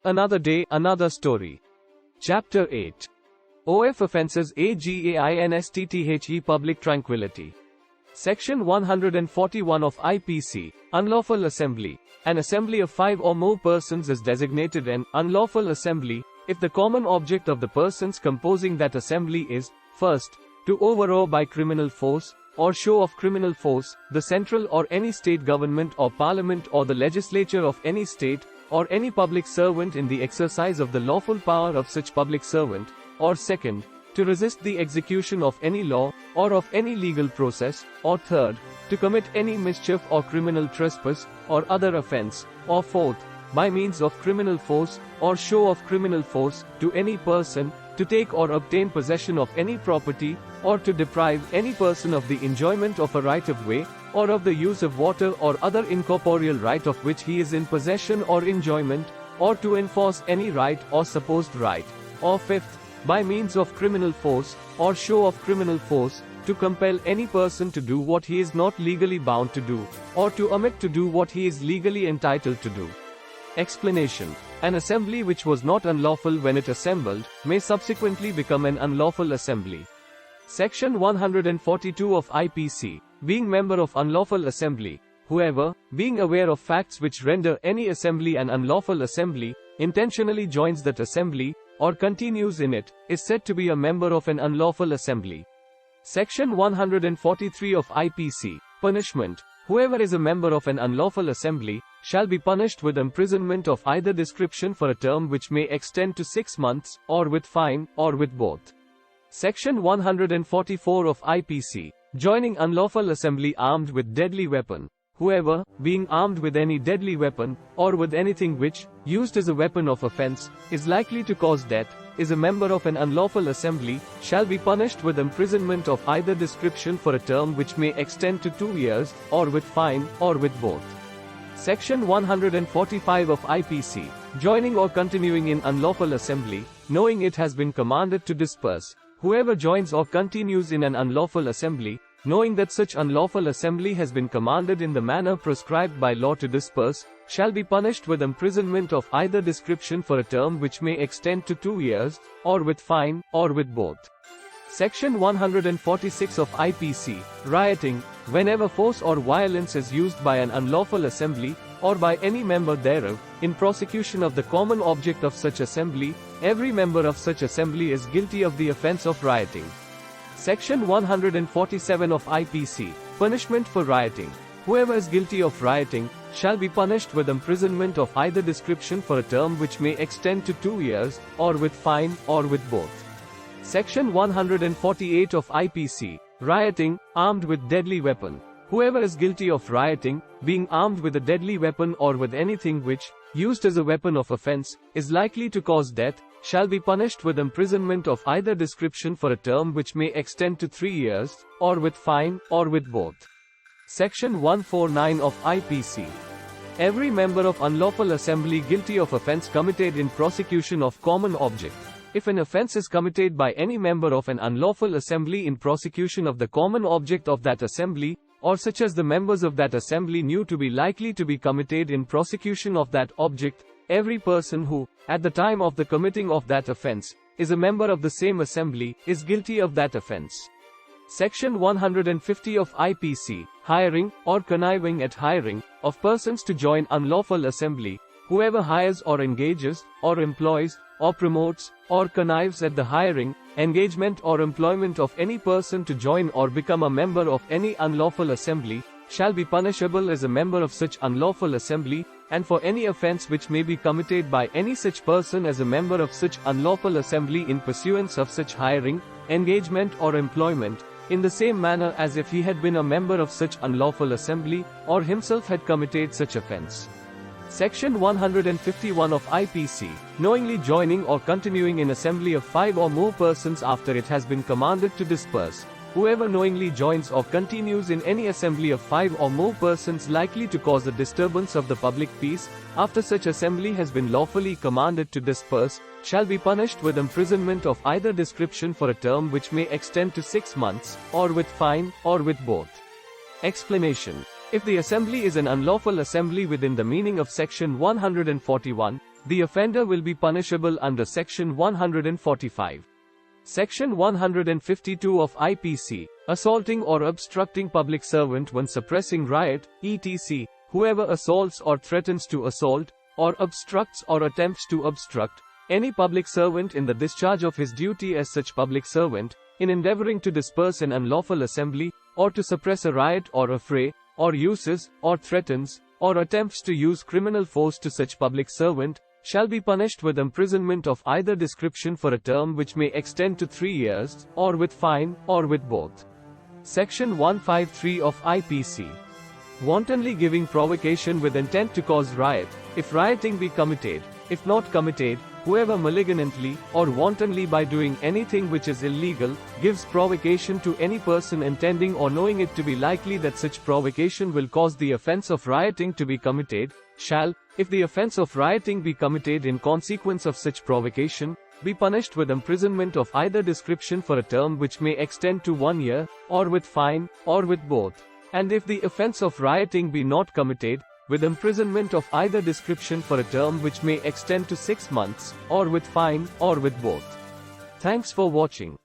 Another day, another story. Chapter 8. OF Offences AGAINSTTHE Public Tranquility. Section 141 of IPC, Unlawful Assembly. An assembly of 5 or more persons is designated an unlawful assembly if the common object of the persons composing that assembly is, first, to overawe by criminal force, or show of criminal force, the central or any state government or parliament or the legislature of any state, or any public servant in the exercise of the lawful power of such public servant, or second, to resist the execution of any law, or of any legal process, or third, to commit any mischief or criminal trespass, or other offense, or fourth, by means of criminal force, or show of criminal force, to any person, to take or obtain possession of any property, or to deprive any person of the enjoyment of a right of way, or of the use of water or other incorporeal right of which he is in possession or enjoyment, or to enforce any right or supposed right, or fifth, by means of criminal force, or show of criminal force, to compel any person to do what he is not legally bound to do, or to omit to do what he is legally entitled to do. Explanation. An assembly which was not unlawful when it assembled, may subsequently become an unlawful assembly. Section 142 of IPC, being member of unlawful assembly, whoever, being aware of facts which render any assembly an unlawful assembly, intentionally joins that assembly, or continues in it, is said to be a member of an unlawful assembly. Section 143 of IPC, punishment. Whoever is a member of an unlawful assembly, shall be punished with imprisonment of either description for a term which may extend to 6 months, or with fine, or with both. Section 144 of IPC, joining unlawful assembly armed with deadly weapon. Whoever, being armed with any deadly weapon, or with anything which, used as a weapon of offense, is likely to cause death, is a member of an unlawful assembly, shall be punished with imprisonment of either description for a term which may extend to 2 years, or with fine, or with both. Section 145 of IPC, joining or continuing in unlawful assembly, knowing it has been commanded to disperse. Whoever joins or continues in an unlawful assembly, knowing that such unlawful assembly has been commanded in the manner prescribed by law to disperse, shall be punished with imprisonment of either description for a term which may extend to 2 years, or with fine, or with both. Section 146 of IPC, rioting. Whenever force or violence is used by an unlawful assembly, or by any member thereof, in prosecution of the common object of such assembly, every member of such assembly is guilty of the offense of rioting. Section 147 of IPC, punishment for rioting. Whoever is guilty of rioting, shall be punished with imprisonment of either description for a term which may extend to 2 years, or with fine, or with both. Section 148 of IPC, rioting, armed with deadly weapon. Whoever is guilty of rioting, being armed with a deadly weapon or with anything which, used as a weapon of offense, is likely to cause death, shall be punished with imprisonment of either description for a term which may extend to 3 years, or with fine, or with both. Section 149 of IPC. Every member of unlawful assembly guilty of offense committed in prosecution of common object. If an offense is committed by any member of an unlawful assembly in prosecution of the common object of that assembly, or such as the members of that assembly knew to be likely to be committed in prosecution of that object, every person who, at the time of the committing of that offense, is a member of the same assembly, is guilty of that offense. Section 150 of IPC, hiring, or conniving at hiring, of persons to join unlawful assembly. Whoever hires or engages, or employs, or promotes, or connives at the hiring, engagement or employment of any person to join or become a member of any unlawful assembly, shall be punishable as a member of such unlawful assembly, and for any offense which may be committed by any such person as a member of such unlawful assembly in pursuance of such hiring, engagement or employment, in the same manner as if he had been a member of such unlawful assembly, or himself had committed such offense. Section 151 of IPC, knowingly joining or continuing in assembly of 5 or more persons after it has been commanded to disperse. Whoever knowingly joins or continues in any assembly of 5 or more persons likely to cause a disturbance of the public peace, after such assembly has been lawfully commanded to disperse, shall be punished with imprisonment of either description for a term which may extend to 6 months, or with fine, or with both. Explanation. If the assembly is an unlawful assembly within the meaning of Section 141, The offender will be punishable under Section 145. Section 152 of IPC, assaulting or obstructing public servant when suppressing riot, etc. Whoever assaults or threatens to assault, or obstructs or attempts to obstruct, any public servant in the discharge of his duty as such public servant, in endeavoring to disperse an unlawful assembly, or to suppress a riot or a fray, or uses, or threatens, or attempts to use criminal force to such public servant, shall be punished with imprisonment of either description for a term which may extend to 3 years, or with fine, or with both. Section 153 of IPC. Wantonly giving provocation with intent to cause riot, if rioting be committed, if not committed, whoever malignantly, or wantonly by doing anything which is illegal, gives provocation to any person intending or knowing it to be likely that such provocation will cause the offense of rioting to be committed, shall, if the offense of rioting be committed in consequence of such provocation, be punished with imprisonment of either description for a term which may extend to 1 year, or with fine, or with both. And if the offense of rioting be not committed, with imprisonment of either description for a term which may extend to 6 months, or with fine, or with both. Thanks for watching.